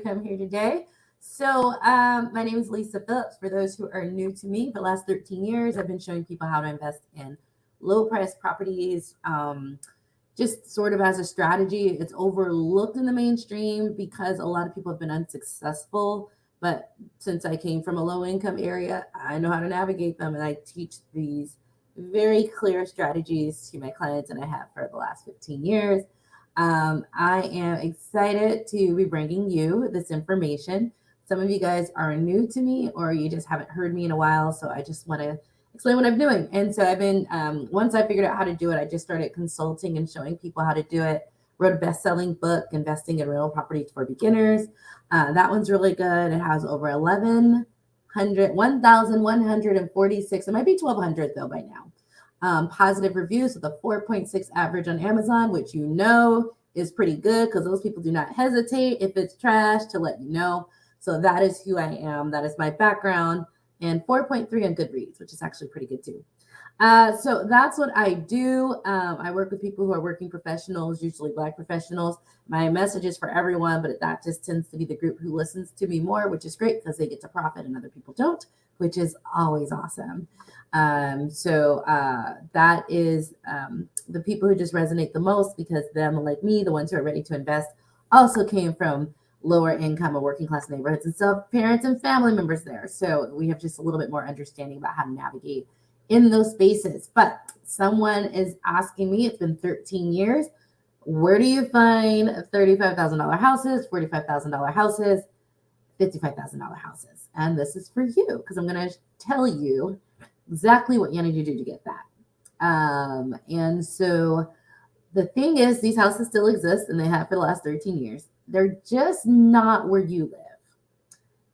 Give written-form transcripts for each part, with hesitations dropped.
come here today. So, my name is Lisa Phillips. For those who are new to me, for the last 13 years, I've been showing people how to invest in low price properties, just sort of as a strategy. It's overlooked in the mainstream because a lot of people have been unsuccessful. But since I came from a low income area, I know how to navigate them, and I teach these very clear strategies to my clients, and I have for the last 15 years. I am excited to be bringing you this information. Some of you guys are new to me, or you just haven't heard me in a while, so I just want to explain what I'm doing. And so I've been, once I figured out how to do it, I just started consulting and showing people how to do it. Wrote a best-selling book, Investing in Rental Properties for Beginners. That one's really good. It has over 1,146. It might be 1,200 though by now. Positive reviews with a 4.6 average on Amazon, which you know is pretty good because those people do not hesitate if it's trash to let you know. So that is who I am. That is my background. And 4.3 on Goodreads, which is actually pretty good too. So that's what I do. I work with people who are working professionals, usually Black professionals. My message is for everyone, but that just tends to be the group who listens to me more, which is great because they get to profit and other people don't, which is always awesome. That is the people who just resonate the most because them, like me, the ones who are ready to invest, also came from lower income or working class neighborhoods, and so parents and family members there. So we have just a little bit more understanding about how to navigate in those spaces. But someone is asking me, it's been 13 years, where do you find $35,000 houses, $45,000 houses, $55,000 houses? And this is for you because I'm going to tell you exactly what you need to do to get that. And so the thing is, these houses still exist and they have for the last 13 years. They're just not where you live.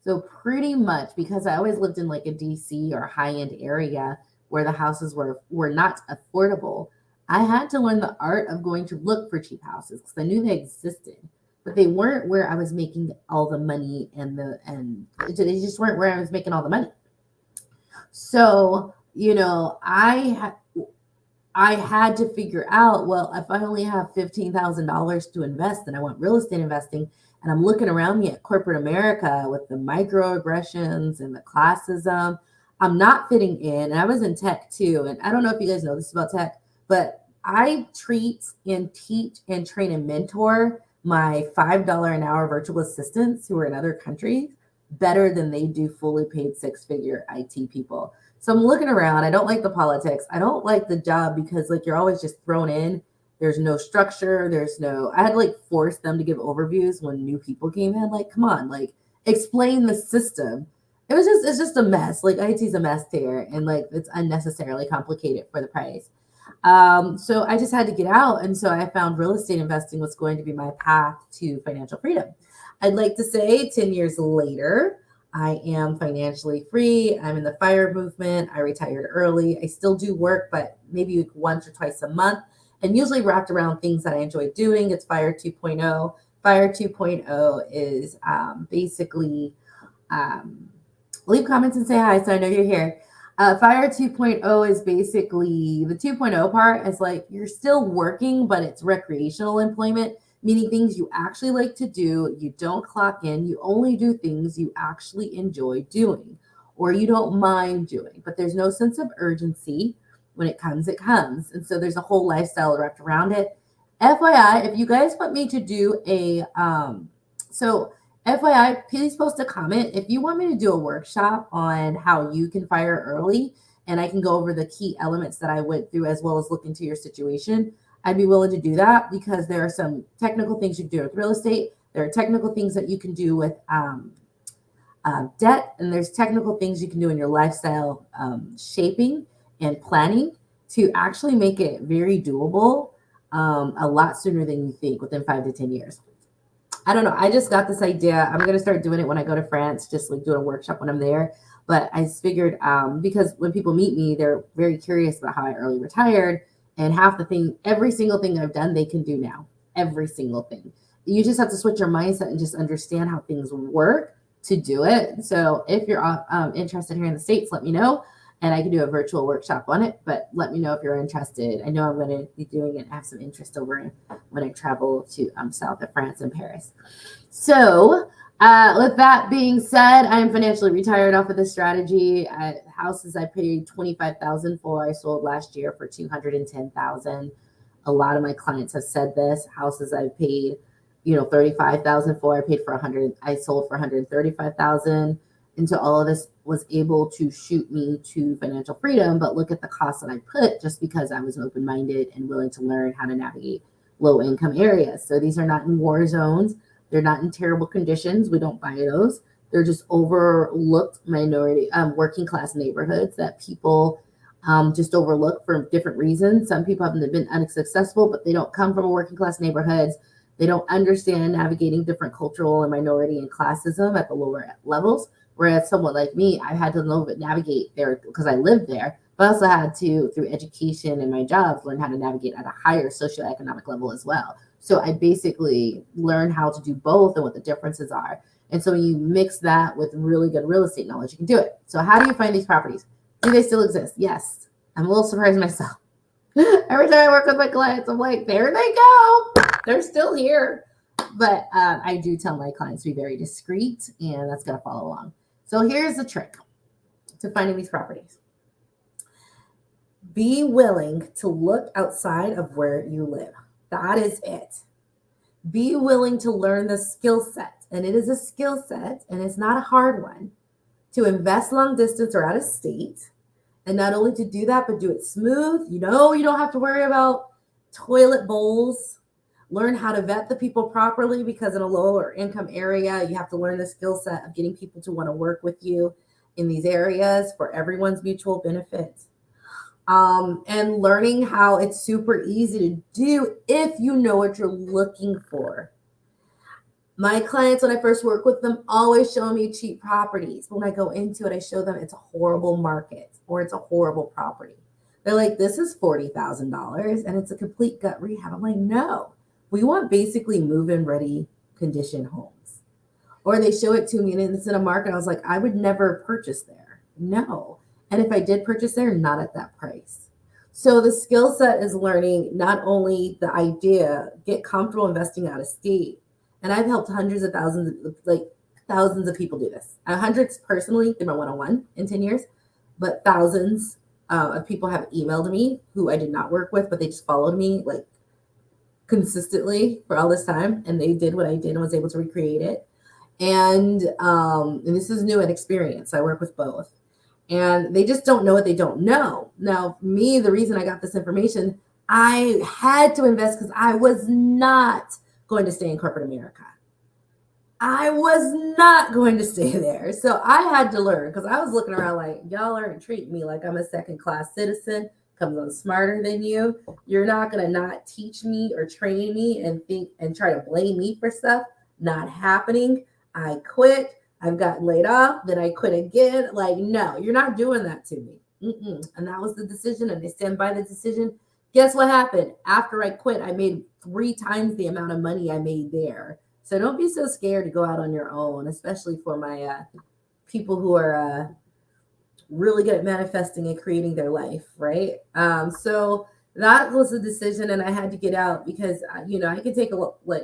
So pretty much, because I always lived in like a DC or high-end area where the houses were not affordable, I had to learn the art of going to look for cheap houses because I knew they existed, but they weren't where I was making all the money and they just weren't where I was making all the money. So, I had to figure out, well, if I only have $15,000 to invest and I want real estate investing, and I'm looking around me at corporate America with the microaggressions and the classism, I'm not fitting in. And I was in tech too. And I don't know if you guys know this about tech, but I treat and teach and train and mentor my $5 an hour virtual assistants who are in other countries better than they do fully paid six-figure IT people. So I'm looking around. I don't like the politics. I don't like the job because like you're always just thrown in. There's no structure. I had to like force them to give overviews when new people came in. Like, come on, like explain the system. It's just a mess. Like IT's a mess there. And like, it's unnecessarily complicated for the price. So I just had to get out. And so I found real estate investing was going to be my path to financial freedom. I'd like to say 10 years later, I am financially free. I'm in the FIRE movement. I retired early. I still do work, but maybe once or twice a month, and usually wrapped around things that I enjoy doing. It's FIRE 2.0. FIRE 2.0 is basically, leave comments and say hi so I know you're here. FIRE 2.0 is basically, the 2.0 part is like you're still working, but it's recreational employment, meaning things you actually like to do. You don't clock in. You only do things you actually enjoy doing or you don't mind doing, but there's no sense of urgency. When it comes, it comes. And so there's a whole lifestyle wrapped around it. FYI, if you guys want me to do FYI, please post a comment. If you want me to do a workshop on how you can fire early and I can go over the key elements that I went through as well as look into your situation, I'd be willing to do that because there are some technical things you can do with real estate. There are technical things that you can do with debt, and there's technical things you can do in your lifestyle shaping and planning to actually make it very doable a lot sooner than you think, within 5 to 10 years. I don't know. I just got this idea. I'm going to start doing it when I go to France, just like doing a workshop when I'm there. But I figured because when people meet me, they're very curious about how I early retired. And every single thing I've done, they can do now. Every single thing. You just have to switch your mindset and just understand how things work to do it. So if you're interested here in the States, let me know. And I can do a virtual workshop on it, but let me know if you're interested. I know I'm going to be doing it and have some interest over when I travel to south of France and Paris. So With that being said, I am financially retired off of this strategy. Houses I paid 25,000 for, I sold last year for 210,000. A lot of my clients have said this. Houses I paid, 35,000 for, I paid for 100. I sold for 135,000. And so all of this was able to shoot me to financial freedom. But look at the cost that I put just because I was open minded and willing to learn how to navigate low income areas. So these are not in war zones. They're not in terrible conditions. We don't buy those. They're just overlooked minority, working class neighborhoods that people just overlook for different reasons. Some people have been unsuccessful, but they don't come from working class neighborhoods. They don't understand navigating different cultural and minority and classism at the lower levels. Whereas someone like me, I had to navigate there because I lived there, but I also had to, through education and my jobs, learn how to navigate at a higher socioeconomic level as well. So I basically learned how to do both and what the differences are. And so when you mix that with really good real estate knowledge, you can do it. So how do you find these properties? Do they still exist? Yes. I'm a little surprised myself. Every time I work with my clients, I'm like, there they go. They're still here. But I do tell my clients to be very discreet, and that's going to follow along. So here's the trick to finding these properties. Be willing to look outside of where you live. That is it. Be willing to learn the skill set. And it is a skill set, and it's not a hard one, to invest long distance or out of state. And not only to do that, but do it smooth. You don't have to worry about toilet bowls. Learn how to vet the people properly, because in a lower income area, you have to learn the skill set of getting people to want to work with you in these areas for everyone's mutual benefit. And learning how it's super easy to do if you know what you're looking for. My clients, when I first work with them, always show me cheap properties. When I go into it, I show them it's a horrible market or it's a horrible property. They're like, this is $40,000 and it's a complete gut rehab. I'm like, no, we want basically move-in ready condition homes. Or they show it to me and it's in a market. I was like, I would never purchase there. No. And if I did purchase there, not at that price. So the skill set is learning not only the idea, get comfortable investing out of state. And I've helped hundreds of thousands of people do this. Hundreds personally through my one-on-one in 10 years, but thousands of people have emailed me who I did not work with, but they just followed me like consistently for all this time. And they did what I did and was able to recreate it. And this is new and experience. I work with both. And they just don't know what they don't know. Now, me, the reason I got this information, I had to invest because I was not going to stay in corporate America. I was not going to stay there. So I had to learn, because I was looking around like, y'all aren't treating me like I'm a second-class citizen, comes on smarter than you. You're not going to not teach me or train me and think and try to blame me for stuff not happening. I quit. I've gotten laid off, then I quit again. Like, no, you're not doing that to me. And that was the decision, and I stand by the decision. Guess what happened? After I quit, I made 3 times the amount of money I made there. So don't be so scared to go out on your own, especially for my people who are really good at manifesting and creating their life, right? So that was the decision, and I had to get out because I can take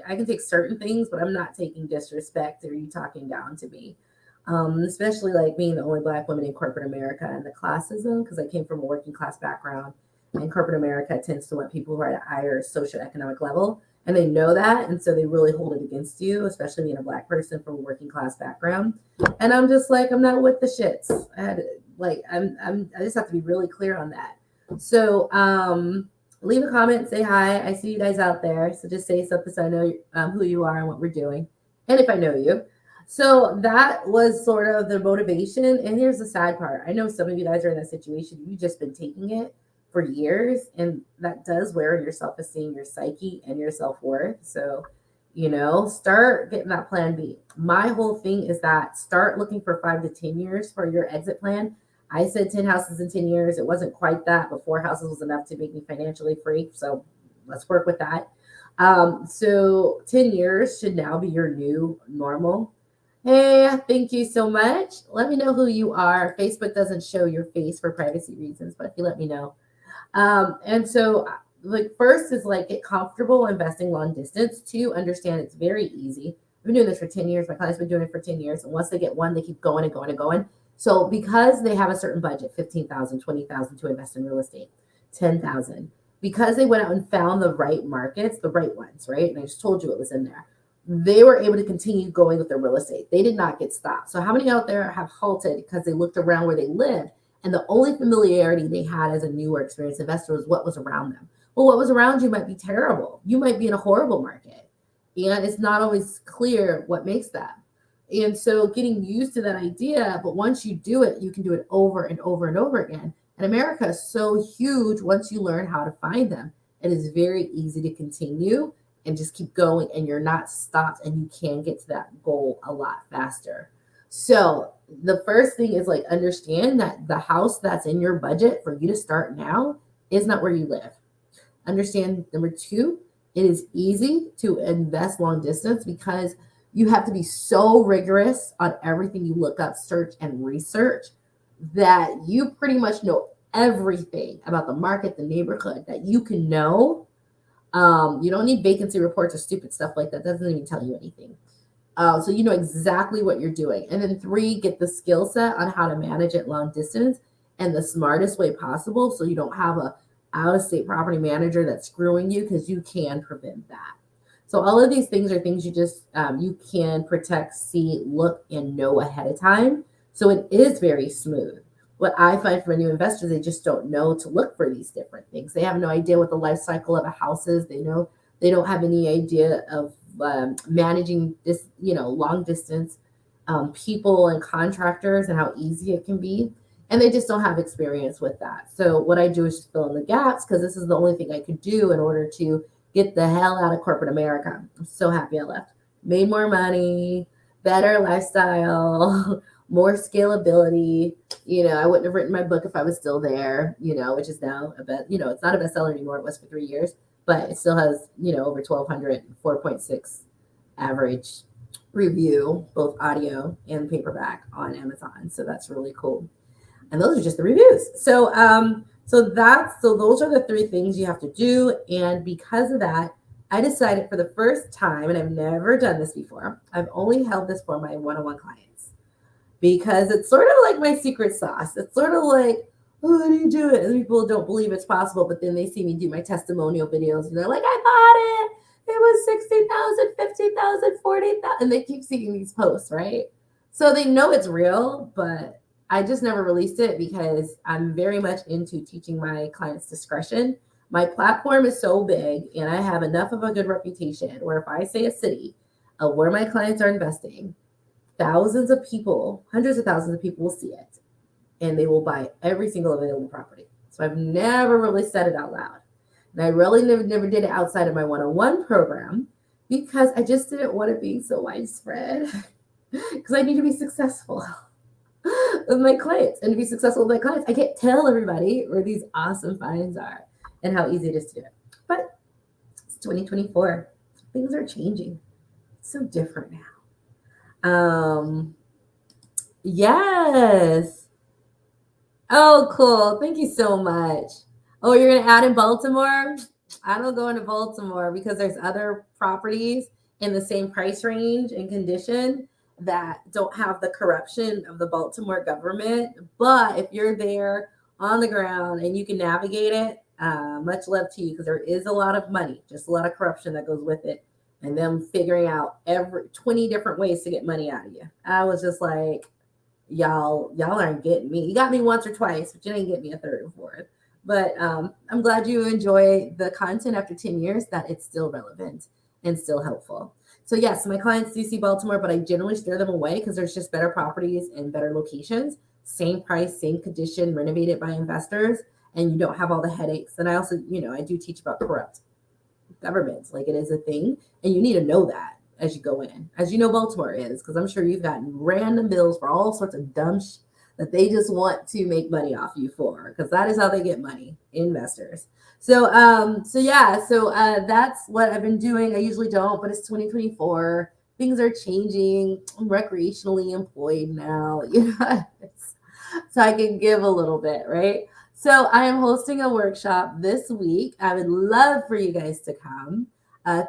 I can take certain things, but I'm not taking disrespect or you talking down to me. Especially like being the only Black woman in corporate America and the classism, because I came from a working class background, and corporate America tends to want people who are at a higher socioeconomic level, and they know that, and so they really hold it against you, especially being a Black person from a working class background. And I'm just like, I'm not with the shits. I just have to be really clear on that. So leave a comment, say hi. I see you guys out there. So just say something so I know who you are and what we're doing. And if I know you. So that was sort of the motivation. And here's the sad part. I know some of you guys are in that situation. You've just been taking it for years. And that does wear on your self-esteem, your psyche, and your self-worth. So, start getting that plan B. My whole thing is that start looking for 5 to 10 years for your exit plan. I said 10 houses in 10 years. It wasn't quite that, but 4 houses was enough to make me financially free. So let's work with that. So 10 years should now be your new normal. Hey, thank you so much. Let me know who you are. Facebook doesn't show your face for privacy reasons, but if you let me know. And so first is get comfortable investing long distance. 2, understand it's very easy. been doing this for 10 years. My clients have been doing it for 10 years. And once they get one, they keep going and going and going. So because they have a certain budget, 15,000, 20,000 to invest in real estate, 10,000, because they went out and found the right markets, the right ones, right? And I just told you it was in there. They were able to continue going with their real estate. They did not get stopped. So how many out there have halted because they looked around where they lived and the only familiarity they had as a new or experienced investor was what was around them? Well, what was around you might be terrible. You might be in a horrible market. And it's not always clear what makes that. And so getting used to that idea, but once you do it, you can do it over and over and over again. And America is so huge once you learn how to find them. It is very easy to continue and just keep going, and you're not stopped, and you can get to that goal a lot faster. So the first thing is like understand that the house that's in your budget for you to start now is not where you live. Understand number two, it is easy to invest long distance because you have to be so rigorous on everything you look up, search, and research that you pretty much know everything about the market, the neighborhood that you can know. You don't need vacancy reports or stupid stuff like that. That doesn't even tell you anything. So you know exactly what you're doing. And then three, get the skill set on how to manage it long distance and the smartest way possible so you don't have a out-of-state property manager that's screwing you, because you can prevent that. So all of these things are things you just, you can protect, see, look, and know ahead of time. So it is very smooth. What I find for new investors, they just don't know to look for these different things. They have no idea what the life cycle of a house is. They don't have any idea of managing this, long distance people and contractors and how easy it can be. And they just don't have experience with that. So what I do is just fill in the gaps, because this is the only thing I could do in order to get the hell out of corporate America. I'm so happy I left. Made more money, better lifestyle, more scalability. I wouldn't have written my book if I was still there, which is now it's not a bestseller anymore. It was for 3 years, but it still has, over 1,200, 4.6 average review, both audio and paperback on Amazon. So that's really cool. And those are just the reviews. So those are the three things you have to do. And because of that, I decided for the first time, and I've never done this before, I've only held this for my one-on-one clients, because it's sort of like my secret sauce. It's sort of like, oh, how do you do it? And people don't believe it's possible, but then they see me do my testimonial videos and they're like, I bought it. It was 60,000, 50,000, 40,000. And they keep seeing these posts, right? So they know it's real, but I just never released it because I'm very much into teaching my clients discretion. My platform is so big and I have enough of a good reputation where if I say a city where my clients are investing, thousands of people, hundreds of thousands of people will see it and they will buy every single available property. So I've never really said it out loud. And I really never did it outside of my one-on-one program because I just didn't want to be so widespread because I need to be successful with my clients. And to be successful with my clients, I can't tell everybody where these awesome finds are and how easy it is to do it. But it's 2024. Things are changing. It's so different now. Yes. Oh, cool. Thank you so much. Oh, you're going to add in Baltimore? I don't go into Baltimore because there's other properties in the same price range and condition that don't have the corruption of the Baltimore government. But if you're there on the ground and you can navigate it, much love to you, because there is a lot of money, just a lot of corruption that goes with it. And them figuring out 20 different ways to get money out of you. I was just like, y'all aren't getting me. You got me once or twice, but you didn't get me a third or fourth. But I'm glad you enjoy the content after 10 years, that it's still relevant and still helpful. So yes, my clients do see Baltimore, but I generally steer them away because there's just better properties and better locations, same price, same condition, renovated by investors, and you don't have all the headaches. And I also, I do teach about corrupt governments, like it is a thing, and you need to know that as you go in, as you know Baltimore is, because I'm sure you've gotten random bills for all sorts of dumb that they just want to make money off you for, because that is how they get money, investors. So that's what I've been doing. I usually don't, but it's 2024. Things are changing. I'm recreationally employed now, so I can give a little bit, right? So I am hosting a workshop this week. I would love for you guys to come.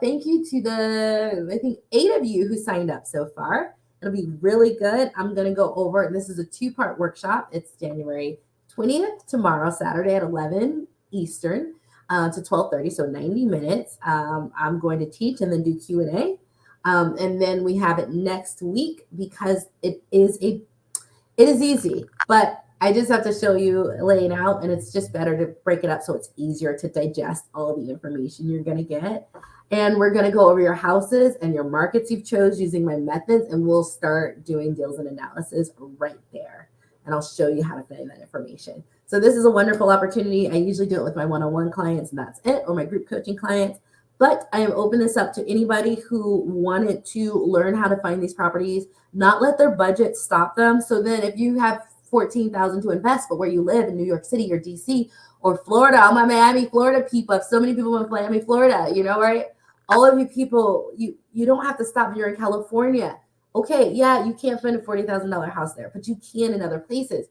Thank you to the, I think, 8 of you who signed up so far. It'll be really good. I'm going to go over, this is a 2-part workshop. It's January 20th, tomorrow, Saturday at 11 Eastern to 12:30, so 90 minutes. I'm going to teach and then do Q&A. And then we have it next week because it is easy, but I just have to show you laying out, and it's just better to break it up so it's easier to digest all the information you're going to get. And we're going to go over your houses and your markets you've chose using my methods, and we'll start doing deals and analysis right there. And I'll show you how to find that information. So this is a wonderful opportunity. I usually do it with my one-on-one clients, and that's it, or my group coaching clients. But I am open this up to anybody who wanted to learn how to find these properties, not let their budget stop them. So then if you have $14,000 to invest, but where you live in New York City or DC or Florida, all my Miami, Florida people, I have so many people in Miami, Florida, right? All of you people, you don't have to stop if you're in California. Okay, yeah, you can't find a $40,000 house there, but you can in other places.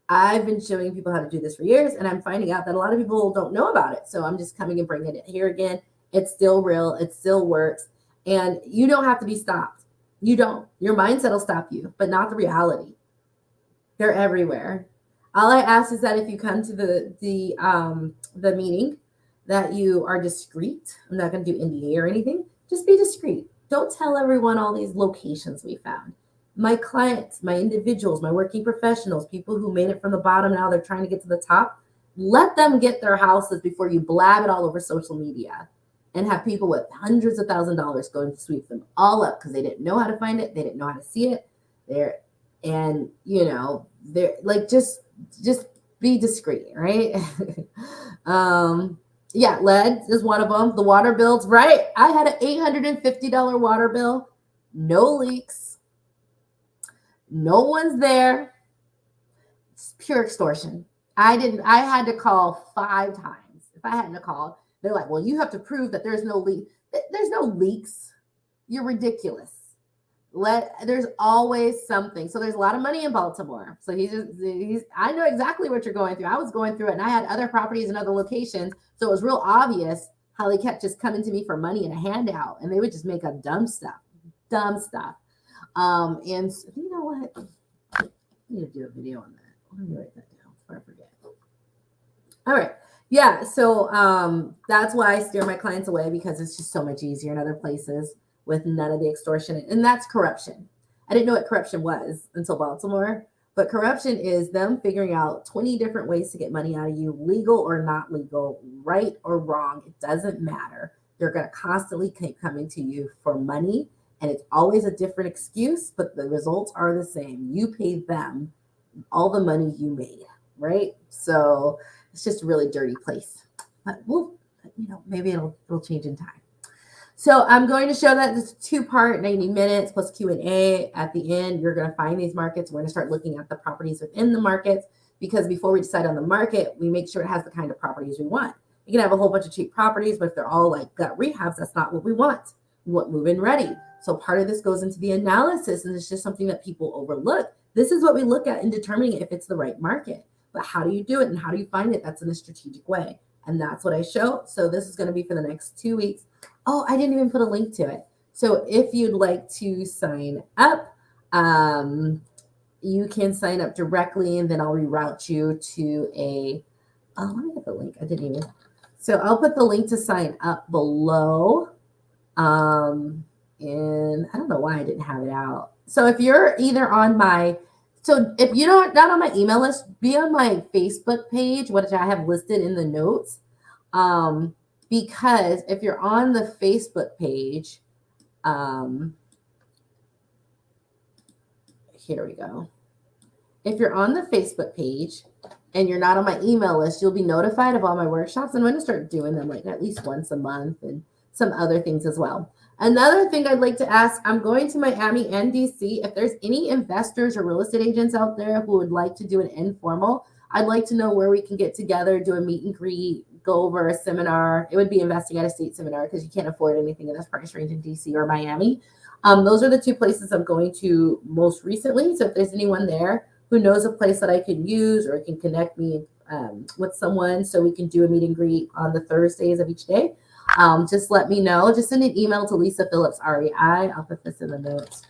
I've been showing people how to do this for years, and I'm finding out that a lot of people don't know about it. So I'm just coming and bringing it here again. It's still real. It still works. And you don't have to be stopped. You don't. Your mindset will stop you, but not the reality. They're everywhere. All I ask is that if you come to the meeting, that you are discreet. I'm not going to do NDA or anything. Just be discreet. Don't tell everyone all these locations we found. My clients, my individuals, my working professionals, people who made it from the bottom, now they're trying to get to the top, let them get their houses before you blab it all over social media and have people with hundreds of $1,000s go and sweep them all up because they didn't know how to find it. They didn't know how to see it. They're like, just be discreet, right? Yeah, lead is one of them. The water bills, right? I had an $850 water bill, no leaks. No one's there. It's pure extortion. I had to call 5 times. If I hadn't called, they're like, well, you have to prove that there's no leak. There's no leaks. You're ridiculous. There's always something. So there's a lot of money in Baltimore. So I know exactly what you're going through. I was going through it, and I had other properties in other locations. So it was real obvious how they kept just coming to me for money and a handout, and they would just make up dumb stuff. And so, you know what? I need to do a video on that. Let me write that down before I forget. All right. Yeah. So that's why I steer my clients away, because it's just so much easier in other places with none of the extortion. And that's corruption. I didn't know what corruption was until Baltimore, but corruption is them figuring out 20 different ways to get money out of you, legal or not legal, right or wrong. It doesn't matter. They're going to constantly keep coming to you for money. And it's always a different excuse, but the results are the same. You paid them all the money you made, right? So it's just a really dirty place. But maybe it'll change in time. So I'm going to show that this 2-part, 90 minutes plus Q&A. At the end, you're going to find these markets. We're going to start looking at the properties within the markets, because before we decide on the market, we make sure it has the kind of properties we want. You can have a whole bunch of cheap properties, but if they're all like gut rehabs, that's not what we want. We want move-in ready. So part of this goes into the analysis, and it's just something that people overlook. This is what we look at in determining if it's the right market. But how do you do it and how do you find it? That's in a strategic way. And that's what I show. So this is going to be for the next 2 weeks. Oh, I didn't even put a link to it. So if you'd like to sign up, you can sign up directly, and then I'll reroute you to let me get the link. I didn't even. So I'll put the link to sign up below. And I don't know why I didn't have it out. So if you're either on if you're not on my email list, be on my Facebook page, which I have listed in the notes. Because if you're on the Facebook page, here we go. If you're on the Facebook page and you're not on my email list, you'll be notified of all my workshops. I'm going to start doing them like at least once a month, and some other things as well. Another thing I'd like to ask, I'm going to Miami and DC. If there's any investors or real estate agents out there who would like to do an informal, I'd like to know where we can get together, do a meet and greet, go over a seminar. It would be investing at a state seminar, because you can't afford anything in this price range in DC or Miami. Those are the 2 places I'm going to most recently. So if there's anyone there who knows a place that I can use, or can connect me with someone so we can do a meet and greet on the Thursdays of each day, just let me know. Just send an email to Lisa Phillips, REI. I'll put this in the notes.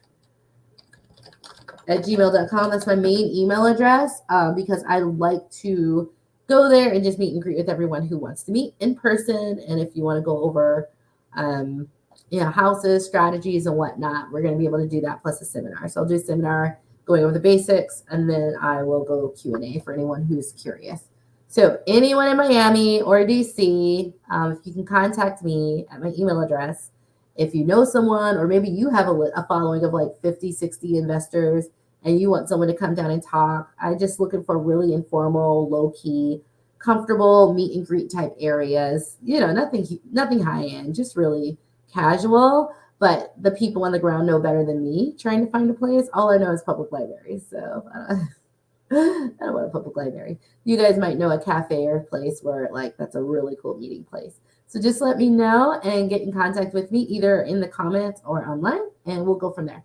At gmail.com. That's my main email address because I like to go there and just meet and greet with everyone who wants to meet in person. And if you want to go over, houses, strategies, and whatnot, we're going to be able to do that plus a seminar. So I'll do a seminar going over the basics, and then I will go Q&A for anyone who's curious. So anyone in Miami or DC, if you can contact me at my email address, if you know someone, or maybe you have a following of like 50, 60 investors, and you want someone to come down and talk, I'm just looking for really informal, low-key, comfortable meet and greet type areas. Nothing high end, just really casual. But the people on the ground know better than me trying to find a place. All I know is public libraries. So I don't want a public library. You guys might know a cafe or a place where that's a really cool meeting place. So just let me know and get in contact with me either in the comments or online, and we'll go from there.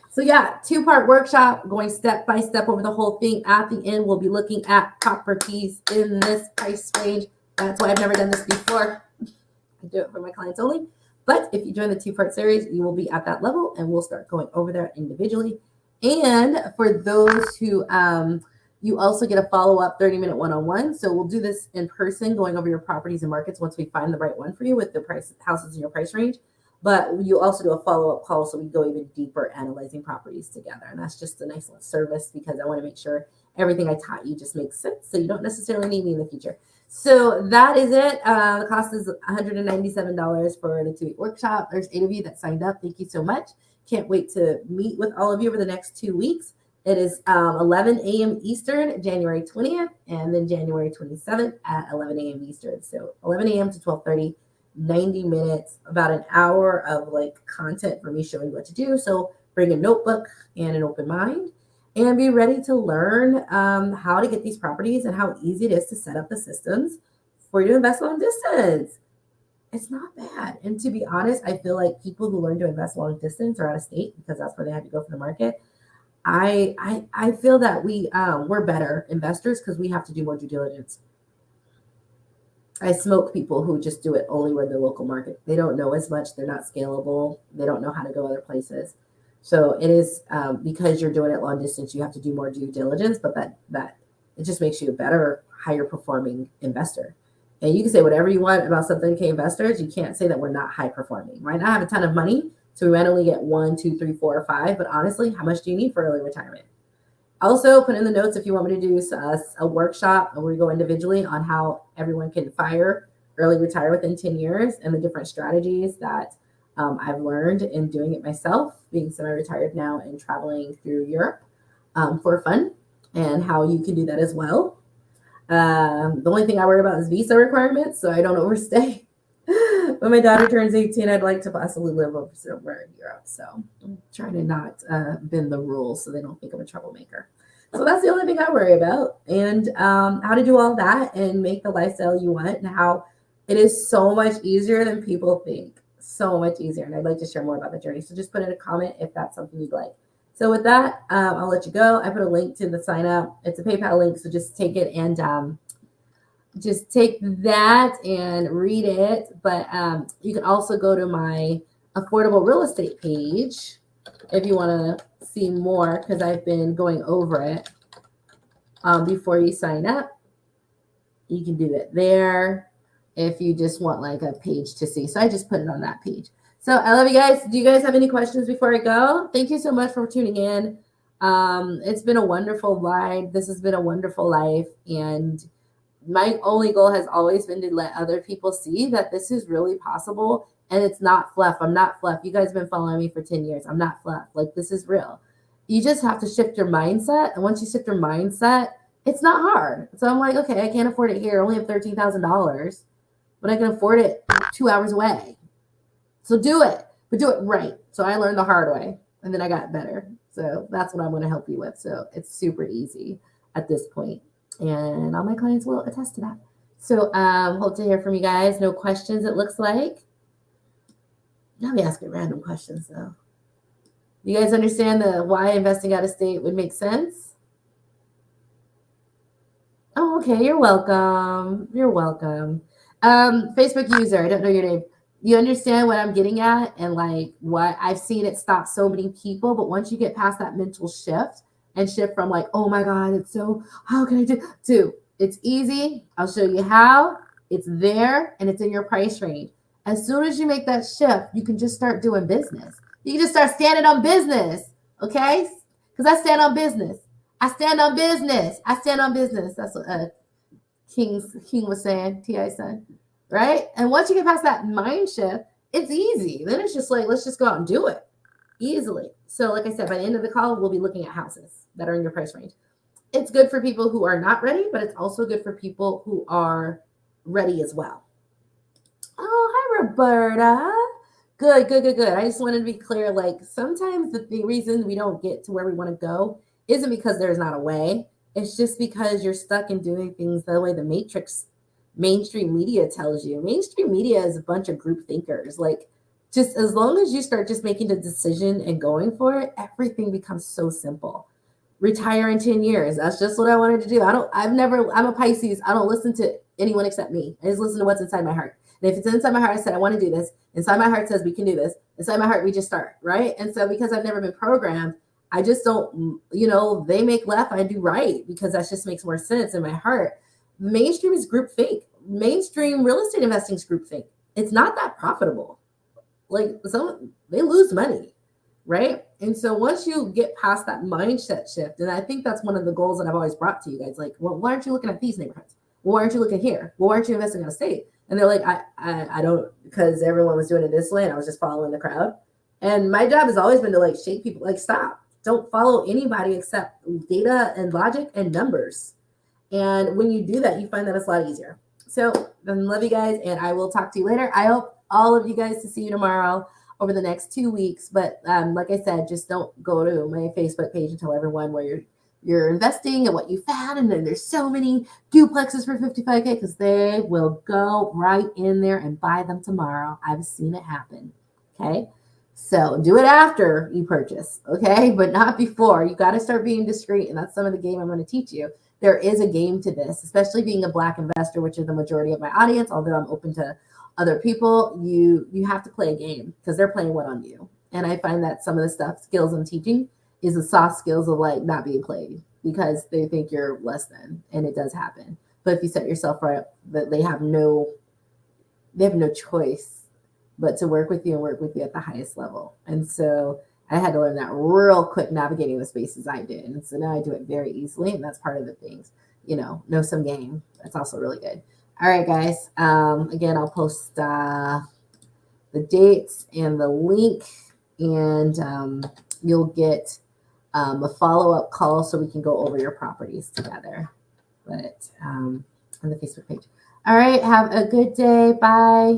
So yeah, 2-part workshop going step by step over the whole thing. At the end, we'll be looking at properties in this price range. That's why I've never done this before. I do it for my clients only. But if you join the 2-part series, you will be at that level, and we'll start going over there individually. And for those who, you also get a follow-up 30-minute one-on-one. So we'll do this in person, going over your properties and markets once we find the right one for you with the houses in your price range. But you also do a follow-up call, so we go even deeper analyzing properties together. And that's just a nice little service because I want to make sure everything I taught you just makes sense, so you don't necessarily need me in the future. So that is it. The cost is $197 for the 2-week workshop. There's 8 of you that signed up. Thank you so much. Can't wait to meet with all of you over the next 2 weeks. It is 11 a.m. Eastern, January 20th, and then January 27th at 11 a.m. Eastern. So 11 a.m. to 12:30, 90 minutes, about an hour of content for me showing you what to do. So bring a notebook and an open mind, and be ready to learn how to get these properties and how easy it is to set up the systems for you to invest long distance. It's not bad. And to be honest, I feel like people who learn to invest long distance or out of state, because that's where they had to go for the market, I feel that we're better investors because we have to do more due diligence. I smoke people who just do it only where the local market. They don't know as much. They're not scalable. They don't know how to go other places. So it is because you're doing it long distance, you have to do more due diligence, but that it just makes you a better, higher performing investor. And you can say whatever you want about Sub-30K investors. You can't say that we're not high performing. Might not have a ton of money, so we might only get 1, 2, 3, 4, or 5. But honestly, how much do you need for early retirement? Also, put in the notes if you want me to do a workshop where we go individually on how everyone can early retire within 10 years and the different strategies that I've learned in doing it myself, being semi-retired now and traveling through Europe for fun, and how you can do that as well. The only thing I worry about is visa requirements, so I don't overstay. When my daughter turns 18, I'd like to possibly live over somewhere in Europe. So I'm trying to not bend the rules so they don't think I'm a troublemaker. So that's the only thing I worry about. And how to do all that and make the lifestyle you want, and how it is so much easier than people think. So much easier. And I'd like to share more about the journey. So just put in a comment if that's something you'd like. So with that, I'll let you go. I put a link to the sign up. It's a PayPal link, so just take it and just take that and read it. But you can also go to my affordable real estate page if you want to see more, because I've been going over it before you sign up. You can do it there if you just want a page to see. So I just put it on that page. So I love you guys. Do you guys have any questions before I go? Thank you so much for tuning in. It's been a wonderful ride. This has been a wonderful life. And my only goal has always been to let other people see that this is really possible. And it's not fluff. I'm not fluff. You guys have been following me for 10 years. I'm not fluff. This is real. You just have to shift your mindset. And once you shift your mindset, it's not hard. So I'm okay, I can't afford it here. I only have $13,000, but I can afford it 2 hours away. So do it, but do it right. So I learned the hard way, and then I got better. So that's what I'm going to help you with. So it's super easy at this point, and all my clients will attest to that. So hope to hear from you guys. No questions, it looks like. I'll be asking random questions, though. You guys understand why investing out of state would make sense? Oh, okay. You're welcome. You're welcome. Facebook user, I don't know your name. You understand what I'm getting at and like what I've seen it stop so many people. But once you get past that mental shift and shift from like, oh my God, it's so, how can I do, to it's easy. I'll show you how. It's there and it's in your price range. As soon as you make that shift, you can just start doing business. You can just start standing on business. Okay. Because I stand on business. I stand on business. I stand on business. That's what King was saying, T.I. said, right? And once you get past that mind shift, it's easy. Then it's just like, let's just go out and do it easily. So, like I said, by the end of the call, we'll be looking at houses that are in your price range. It's good for people who are not ready, but it's also good for people who are ready as well. Oh, hi, Roberta. Good, good, good, good. I just wanted to be clear. Like sometimes the reason we don't get to where we want to go isn't because there's not a way. It's just because you're stuck in doing things the way the mainstream media tells you. Mainstream media is a bunch of group thinkers. Like just as long as you start just making the decision and going for it, everything becomes so simple. Retire in 10 years. That's just what I wanted to do. I'm a Pisces. I don't listen to anyone except me. I just listen to what's inside my heart. And if it's inside my heart, I said, I want to do this. Inside my heart says we can do this. Inside my heart, we just start, right? And so because I've never been programmed, I just don't, they make left, I do right, because that just makes more sense in my heart. Mainstream is groupthink. Mainstream real estate investing is groupthink. It's not that profitable. Like they lose money, right? And so once you get past that mindset shift, and I think that's one of the goals that I've always brought to you guys, like, well, why aren't you looking at these neighborhoods? Well, why aren't you looking here? Well, why aren't you investing in a state? And they're like, I don't, because everyone was doing it this way and I was just following the crowd. And my job has always been to like shake people, like stop. Don't follow anybody except data and logic and numbers. And when you do that, you find that it's a lot easier. So I love you guys, and I will talk to you later. I hope all of you guys to see you tomorrow over the next 2 weeks. But like I said, just don't go to my Facebook page and tell everyone where you're investing and what you found. And then there's so many duplexes for 55K because they will go right in there and buy them tomorrow. I've seen it happen. Okay. So do it after you purchase. Okay. But not before. You got to start being discreet. And that's some of the game I'm going to teach you. There is a game to this, especially being a Black investor, which is the majority of my audience. Although I'm open to other people, you have to play a game because they're playing one on you. And I find that some of the skills I'm teaching is the soft skills of like not being played because they think you're less than, and it does happen. But if you set yourself right, that they have no choice but to work with you and work with you at the highest level. And so I had to learn that real quick navigating the spaces I did. And so now I do it very easily. And that's part of the things, know some game. That's also really good. All right, guys. Again, I'll post the dates and the link, and you'll get a follow-up call so we can go over your properties together. But on the Facebook page. All right. Have a good day. Bye.